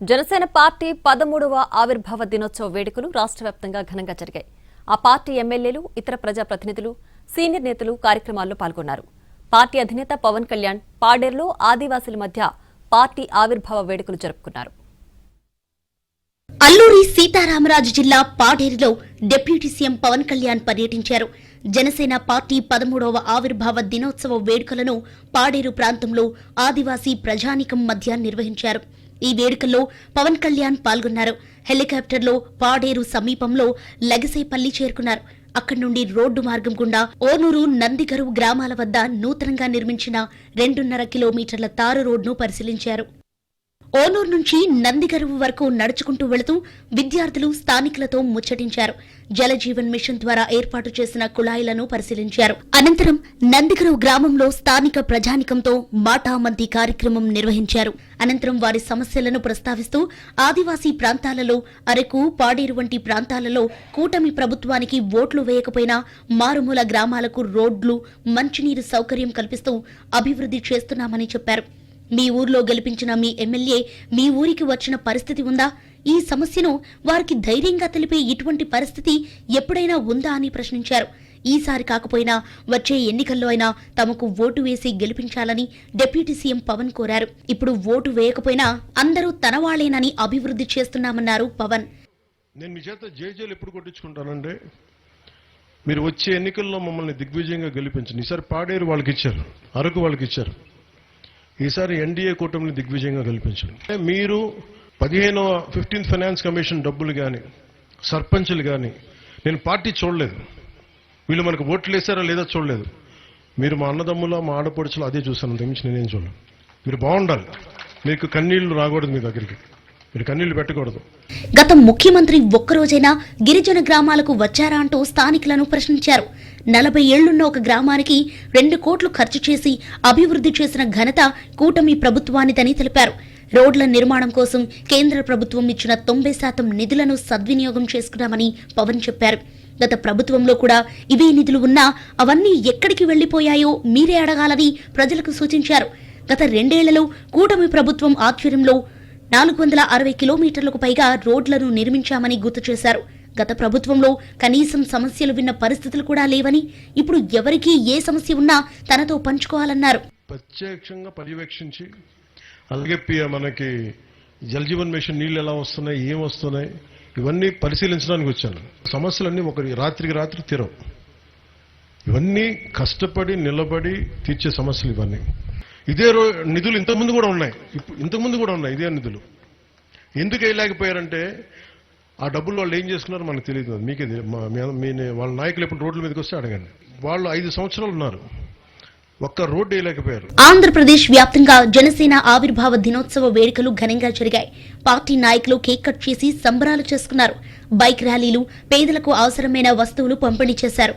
Janasena party 13వ ఆవిర్భావ దినోత్సవ వేడుకలు రాష్ట్ర వ్యాప్తంగా ఘనంగా జరిగాయి. ఆ పార్టీ ఎమ్మెల్యేలు, ఇతర ప్రజాప్రతినిధులు, సీనియర్ నేతలు కార్యక్రమాల్లో పాల్గొన్నారు. పార్టీ అధినేత పవన్ కళ్యాణ్ పాడేరులో ఆదివాసీల మధ్య పార్టీ ఆవిర్భావ వేడుకలు జరుపుకున్నారు. అల్లూరి సీతారామరాజు జిల్లా పాడేరులో డిప్యూటీ సీఎం పవన్ కళ్యాణ్ పర్యటించారు. జనసేన పార్టీ 13వ ఆవిర్భావ దినోత్సవ వేడుకలను పాడేరు ప్రాంతంలో ఆదివాసీ ప్రజానీకం మధ్య నిర్వహించారు. ఈ వేడుకల్లో పవన్ కళ్యాణ్ పాల్గొన్నారు. హెలికాప్టర్లో పాడేరు సమీపంలో లగసేపల్లి చేరుకున్నారు. అక్కడి నుండి రోడ్డు మార్గం గుండా ఓనూరు, నందిగరువు గ్రామాల వద్ద నూతనంగా నిర్మించిన 2.5 కిలోమీటర్ల తారు రోడ్డును పరిశీలించారు. ఓనూరు నుంచి నందిగరువు వరకు నడుచుకుంటూ వెళుతూ విద్యార్థులు స్థానికులతో ముచ్చటించారు. జలజీవన్ మిషన్ ద్వారా ఏర్పాటు చేసిన కుళాయిలను పరిశీలించారు. అనంతరం నందిగరువు గ్రామంలో స్థానిక ప్రజానికంతో మాటామంతి కార్యక్రమం నిర్వహించారు. అనంతరం వారి సమస్యలను ప్రస్తావిస్తూ ఆదివాసీ ప్రాంతాలలో అరకు, పాడేరు వంటి ప్రాంతాలలో కూటమి ప్రభుత్వానికి ఓట్లు వేయకపోయినా మారుమూల గ్రామాలకు రోడ్లు, మంచినీరు సౌకర్యం కల్పిస్తూ అభివృద్ధి చేస్తున్నామని చెప్పారు. మీ ఊర్లో గెలిపించిన మీ ఎమ్మెల్యే మీ ఊరికి వచ్చిన పరిస్థితి ఉందా? ఈ సమస్యను వారికి ధైర్యంగా తెలిపే ఇటువంటి పరిస్థితి ఎప్పుడైనా ఉందా అని ప్రశ్నించారు. ఈసారి కాకపోయినా వచ్చే ఎన్నికల్లో అయినా తమకు ఓటు వేసి గెలిపించాలని డిప్యూటీ సీఎం పవన్ కోరారు. ఇప్పుడు ఓటు వేయకపోయినా అందరూ తన వాళ్లేనని అభివృద్ధి చేస్తున్నామన్నారు పవన్. నేను మీ చేత జేజేలు ఎప్పుడు కొట్టించుకుంటానంటే, మీరు వచ్చే ఎన్నికల్లో మమ్మల్ని దిగ్విజయంగా గెలిపించండి. ఈసారి పాడేరు వాళ్ళకి ఇచ్చారు, అరకు వాళ్ళకి ఇచ్చారు. ఈసారి ఎన్డీఏ కూటమిని దిగ్విజయంగా కల్పించండి. మీరు 15th ఫైనాన్స్ కమిషన్ డబ్బులు కానీ, సర్పంచులు కానీ నేను పార్టీ చూడలేదు. వీళ్ళు మనకు ఓట్లు వేసారా లేదా చూడలేదు. మీరు మా అన్నదమ్ముల, మా ఆడపడుచులు అదే చూశాను, అంతకుమించి నేనేం చూడలేదు. మీరు బాగుండాలి, మీకు కన్నీళ్లు రాకూడదు, మీ దగ్గరికి మీరు కన్నీళ్లు పెట్టకూడదు. గత ముఖ్యమంత్రి ఒక్కరోజైనా గిరిజన గ్రామాలకు వచ్చారా అంటూ స్థానికులను ప్రశ్నించారు. 40 ఏళ్లున్న ఒక గ్రామానికి 2 కోట్లు ఖర్చు చేసి అభివృద్ధి చేసిన ఘనత కూటమి ప్రభుత్వానిదని తెలిపారు. రోడ్ల నిర్మాణం కోసం కేంద్ర ప్రభుత్వం ఇచ్చిన 90% నిధులను సద్వినియోగం చేసుకున్నామని పవన్ చెప్పారు. గత ప్రభుత్వంలో కూడా ఇవే నిధులు ఉన్నా అవన్నీ ఎక్కడికి వెళ్లిపోయాయో మీరే అడగాలని ప్రజలకు సూచించారు. గత 2 ఏళ్లలో కూటమి ప్రభుత్వం ఆధ్వర్యంలో 460 కిలోమీటర్లకు పైగా రోడ్లను నిర్మించామని గుర్తు చేశారు. గత ప్రభుత్వంలో కనీసం సమస్యలు విన్న పరిస్థితులు కూడా లేవని, ఇప్పుడు ఎవరికి ఏ సమస్య ఉన్నా తనతో పంచుకోవాలన్నారు. ప్రత్యక్షంగా పర్యవేక్షించి, అలాగే మనకి జలజీవన్ మిషన్ నీళ్ళు ఎలా వస్తున్నాయి, ఏం వస్తున్నాయి, ఇవన్నీ పరిశీలించడానికి వచ్చాను. సమస్యలన్నీ ఒక రాత్రికి రాత్రి తీరవు. ఇవన్నీ కష్టపడి నిలబడి తీర్చే సమస్యలు ఇవన్నీ. ఇదే నిధులు ఇంతకుముందు కూడా ఉన్నాయి. ఇదే నిధులు ఎందుకు వేయలేకపోయారంటే, ఆ డబ్బులు వాళ్ళు ఏం చేసుకున్నారో మనకు తెలియదు. మీకే వాళ్ళ నాయకులు ఎప్పుడు రోడ్ల మీదకి వస్తే అడగండి. వాళ్ళు 5 సంవత్సరాలు ఉన్నారు, ఒక్క రోడ్డు వేయలేకపోయారు. ఆంధ్రప్రదేశ్ వ్యాప్తంగా జనసేన ఆవిర్భావ దినోత్సవ వేడుకలు ఘనంగా జరిగాయి. పార్టీ నాయకులు కేక్ కట్ చేసి సంబరాలు చేసుకున్నారు. బైక్ ర్యాలీలు, పేదలకు అవసరమైన వస్తువులు పంపిణీ చేశారు.